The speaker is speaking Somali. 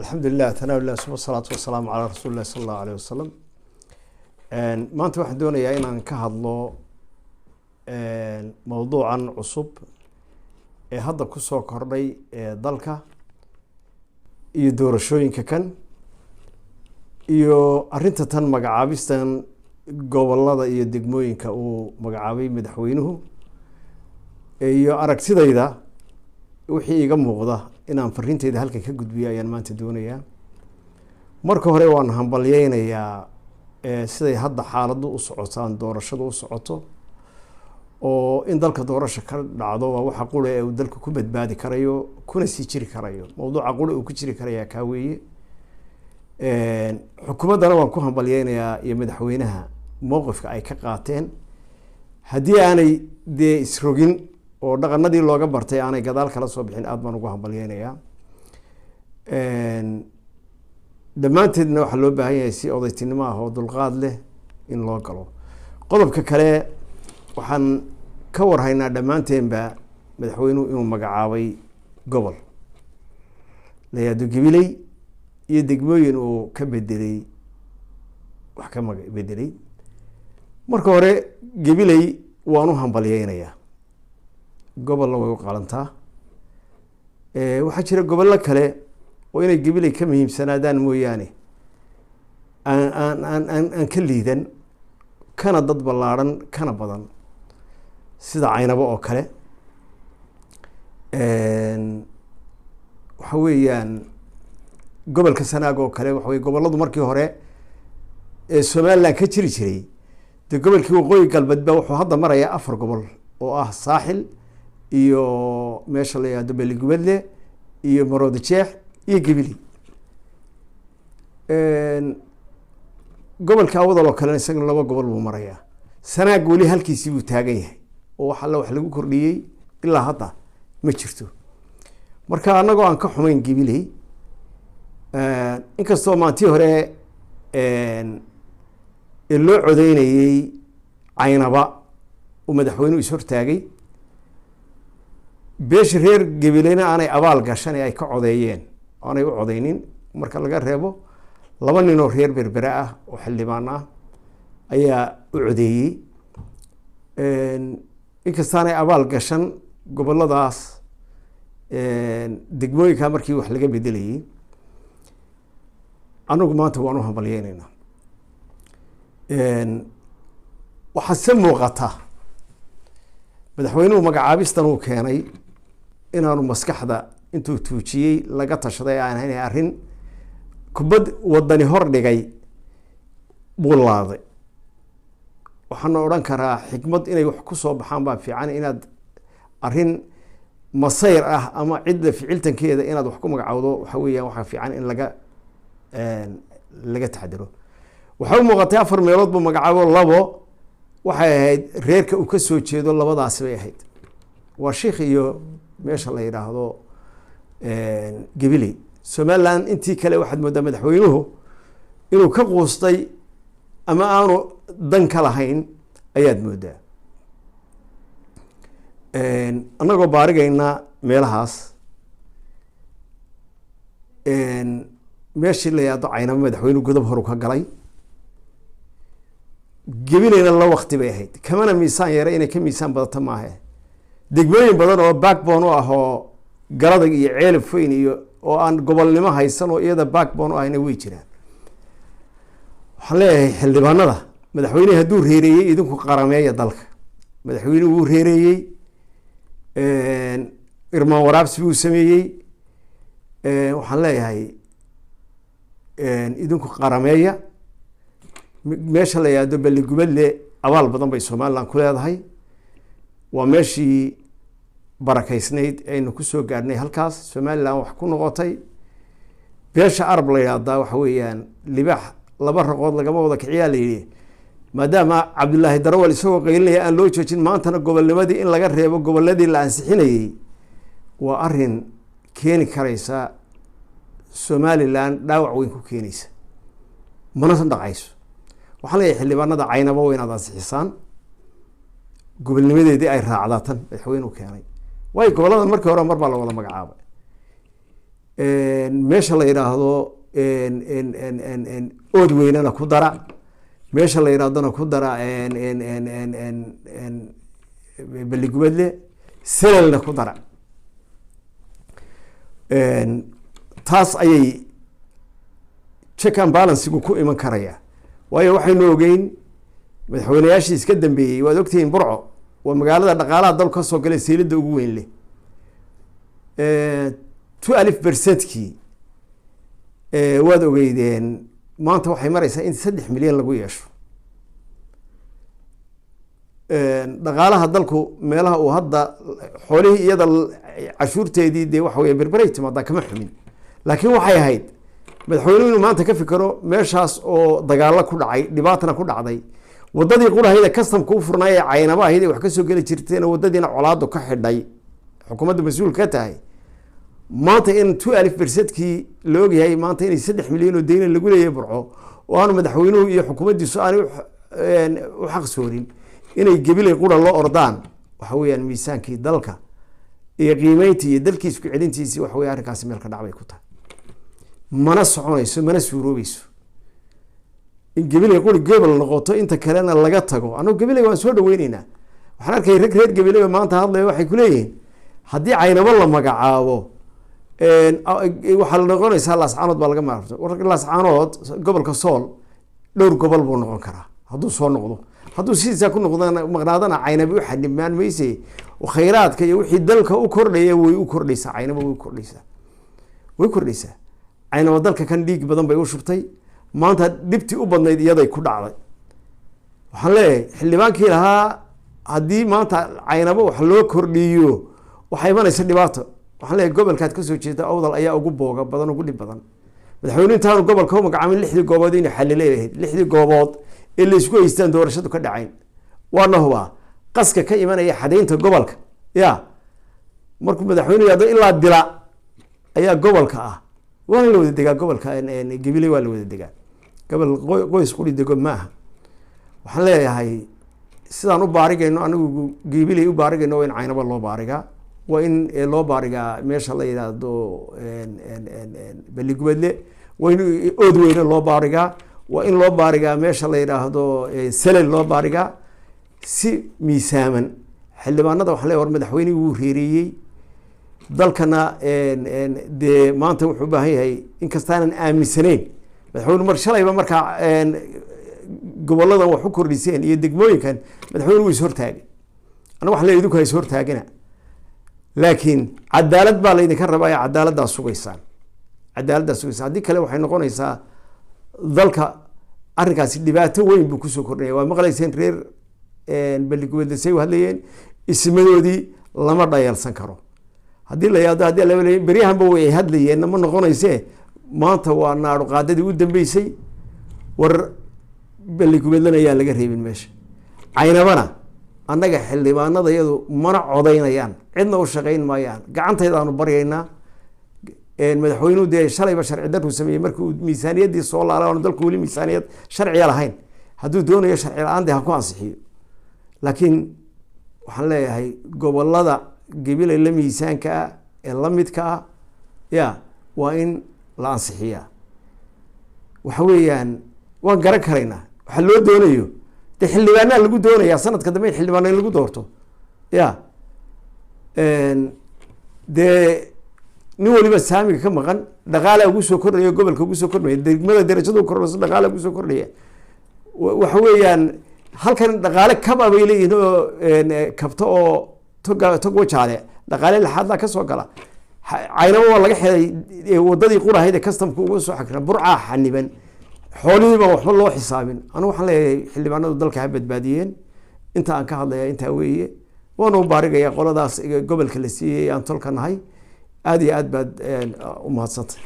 الحمد لله ثناء الله والصلاة والسلام على رسول الله صلى الله عليه وسلم. ما أنت واحد دوني إن أنكهض له موضوعا عصب هذا كسو كردي ضلك يدور شوين ككن أرنت تن مجعبستان قبل الله يدقموين كأو مجعبي مدحوينه أرك سيدا إذا وحي يجمع inaan fariintayda halkan ka gudbiyo ayaan maanta doonayaa marka hore waan hambalyeeynaya siday hadda xaaladdu u socotaan doorashadu u socoto oo in dalka doorasho ka dhacdo waa waxa qura ee uu dalku ku badbaadi karayo kuna sii jiri karayo mowduuca qura uu ku jiri karayaa ka weeye xukuumaddana waan ku hambalyeynayaa iyo madaxweynaha mowqifka ay ka qaateen haddii aanay dee isrogin oo dhaqanadii looga bartay aanay gadaal kala soo bixin aad baan ugu hambalyeynayaa dhammaanteedna waxaa loo baahan yahay si odaytinimo ah oo dulqaad leh in loo galo qodobka kale waxaan ka warhaynaa dhammaanteenba madaxweynuhu inuu magacaabay gobol la yidhaahdo Gabiley iyo degmooyin uu ka bedelay wax ka bedelay marka hore Gabiley waan u hambalyeynayaa gobol way u qalantaa waxaa jira gobollo kale oo inay Gabiley ka muhiimsanaadaan mooyaane aan ka liidan kana dad ballaaran kana badan sida Caynabo oo kale waxa weeyaan gobolka Sanaag oo kale waxa weey gobolladu markii hore ee Soomaaliland ka jiri jiray de gobolkii waqooyi galbeed baa wuxuu hadda marayaa 4 gobol oo ah Saaxil iyo meesha la yiraahdo Beligubadle iyo Maroodijeex iyo Gabiley gobolka wadalo kale isagana 2 gobol buu marayaa Sanaag wali halkiisii buu taagan yahay oo waxa la wax lagu kordhiyay ilaa hadda ma jirto marka anagoo aan ka xumayn Gabiley inkastoo maantii hore loo codeynayay Caynaba oo madaxweynuhu is hortaagay beesh reer Gabileyna aanay abaal gashan ay ka codeeyeen aanay u codeynin marka laga reebo 2 nin oo reer Berbera ah oo xildhibaan ah ayaa u codeeyay inkastaanay abaal gashan goboladaas degmooyinka markii wax laga bedelayay anagu maanta waan u hambalyeynayna waxa se muuqata madaxweynuhu magacaabistan uu keenay inaanu maskaxda intuu tuujiyay laga tashaday aan ahayn arrin kubad wadani hor dhigay buulaaday waxaan oran karaa xikmad inay wax ku soo baxaan baa fiican inaad arrin masayr ah ama cid ficiltankeeda inaad wax ku magacawdo waxa weeyaan waxa fiican in laga taxadiro waxa muuqatay 4 meelood buu magacaabo 2 waxay ahayd reerka uu ka soo jeedo labadaas bay ahayd waa sheekh iyo meesha la yiraahdo Gabiley Somaliland intii kale waxaad moodaa madaxweynuhu inuu ka qoostay ama aanu dan ka lahayn ayaad moodaa anagoo baarigayna meelahaas meeshii la yiraahdo Caynaba madaxweynuhu godob hor ka galay Gabileyna la waqti bay ahayd kamana miisaan yare inay ka miisaan badato ma aha degmooyin badan oo backbone u ah oo garadag iyo ceelab weyn iyo oo aan gobolnimo haysan oo iyada backbone u ahna way jiraan waxaan leeyahay xildhibaanada madaxweynaha hadduu reereeyay idinku qarameeya dalka madaxweynuhu wuu reereeyay irmaan waraabsi buu sameeyey waxaan leeyahay idinku qarameeya meesha la yiraahdo Beligubadle abaal badan bay Soomaaliland ku leedahay waa meeshii barakaysnayd aynu ku soo gaarnay halkaas Soomaaliland wax ku noqotay beesha Arab la yiraahdo waxa weeyaan libaax 2 raqood lagama wada kiciyaa la yiri maadaama Cabdullaahi Darawal isagoo qeylinaya aan loo joojin maantana gobolnimadii in laga reebo goboladii la ansixinayay waa arrin keeni karaysa Soomaaliland dhaawac weyn ku keenaysa mana dhacayso waxaan leeyahay xildhibaanada Caynaba waa inaad ansixisaan gobolnimadeedii ay raacdaan madaxweynuhu keenay way gobolada markii hore mar baa la wada magacaabay meesha la yiraahdo ood weynana ku dara meesha la yiraahdona ku dara baligubadle selelna ku dara taas ayay check and balance ku iman karaya waayo waxaynu ogeyn madaxweynayaashii iska dambeeyay waad ogtihiin Burco waa magaalada dhaqaalaha dalka ka soo galay seelada ugu weyn leh 2% waad ogeydeen maanta waxay maraysaa in 3 milyan lagu yeesho dhaqaalaha dalku meelaha uu hadda xoolihii iyada cashuurteedii de wax weeye berberay timaada kama xumin laakiin waxay ahayd madaxweynuhu maanta ka fikiro meeshaas oo dagaalo ku dhacay dhibaatana ku dhacday wadadii qurahayda custom-ka u furnay caynaba ahayd wax ka soo gali jirteen wadadiina colaado ka xidhay xukuumadda mas'uul ka tahay maanta in 2% la ogyahay maanta in 3 milyan oo deyn lagu leeyahay Burco oo aan madaxweynuhu iyo xukuumaddiisu aan u xaq soorin inay gabilay qura loo ordaan waxa weeyaan miisaankii dalka iyo qiimeyntii iyo dalkiisa ku celintiisa waxa weeyaan arkaas meel ka dhacay ku tahay mana soconayso mana suuroobayso in gabilay qura gobol noqoto inta kalena laga tago anu gabilay waan soo dhaweynaynaa waxaan arkay reer gabilay maanta hadlay waxay ku leeyihiin haddii caynaba la magacaabo waxaa la noqonaysaa laascaanood baa laga maarto laascaanood gobolka sool dhowr gobol buu noqon karaa hadduu soo noqdo hadduu sidiisa ku noqdana maqnaadana caynaba u xadhimaan mayse khayraadka iyo wixii dalka u kordhaya way u kordhaysaa caynaba way kordhaysaa caynaba dalka kan dhiig badan bay u shubtay maanta dhibtii u badnayd iyaday ku dhacday waxaan leeyahay xildhibaankii lahaa haddii maanta caynaba wax loo kordhiyo waxay imanaysa dhibaato waxaan leeyahay gobolkaad ka soo jeeda awdal ayaa ugu booga badan ugu dhib badan madaxweynuhu intaanu gobolka u magacaabin 6 goobood inay xalileeyahay 6 goobood ee la isku haystaan doorashadu ka dhacayn waana huba qaska ka imanaya xadeynta gobolka ya markuu madaxweynuhu yado ilaa dila ayaa gobolka ah waa la wada degaa gobolka gabilay waa la wada degaa gobol qoys quli dego maaha waxaan leeyahay sidaan u baarigayno anigu gabilay u baarigayno in caynaba loo baarigaa waa in loo baarigaa meesha la yiraahdo baligubadle waa in ood weyne loo baarigaa waa in loo baarigaa meesha la yiraahdo selel loo baarigaa si miisaaman xildhibaanada waxaan leeyahay war madaxweynuhu wuu reereeyay dalkana de maanta wuxuu u baahan yahay in kastaanan aaminsanayn madaxweynuhu mar shalayba markaa goboladan wax u kordhiseen iyo degmooyinkan madaxweynuhu wuu is hortaagay aniga waxaan leeyahay idinku ha is hortaagina laakiin cadaalad baa laydinka rabaa ee cadaaladdaa sugaysaan haddii kale waxay noqonaysaa dalka arrinkaasi dhibaato weyn buu kusoo kordhinaya waa maqlayseen reer baligubadle say u hadlayeen ismadoodii lama dhayalsan karo haddii la yidhahdo haddii la beryahanba way hadlayeen ma noqonaysee maanta waa naadho qaadadii u dambeysay war baligubadlena ayaa laga reebin meesha caynabana annaga xildhibaanada iyadu mana codaynayaan cidna u shaqayn maayaan gacantaydaanu baryaynaa madaxweynuhu dee shalayba sharci darru sameeyey markii uu miisaaniyaddii soo laalay aanu dalku weli miisaaniyad sharciya lahayn hadduu doonayo sharci la-aan dee ha ku ansixiyo laakiin waxaan leeyahay gobolada gabilay la miisaanka ah ee la midka ah ya waa in la ansixiyaa waxa weeyaan waan garan karaynaa waxa loo doonayo dee xildhibaanaa lagu doonayaa sanadka dambe in xildhibaana in lagu doorto ya dee nin waliba saamiga ka maqan dhaqaala ugu soo kordhaya gobolka ugu soo kordhaya degmada darajadu kordhayso dhaqaala ugu soo kordhaya waxa weeyaan halkan dhaqaale kaba bay leeyihiin oo kabto oo tog wajaale dhaqaale laxaadla ka soo gala caynaba waa laga xidhay wadadii qurahayd ee customka uga soo xakra burcaa xaniban xoolihiiba waxba loo xisaabin anigu waxaan leeyahay xildhibaanadu dalka ha badbaadiyeen inta aan ka hadlaya intaa weeye waana u baarigayaa qoladaas gobolka la siiyey aan tolka nahay aad iyo aad baad u mahadsantay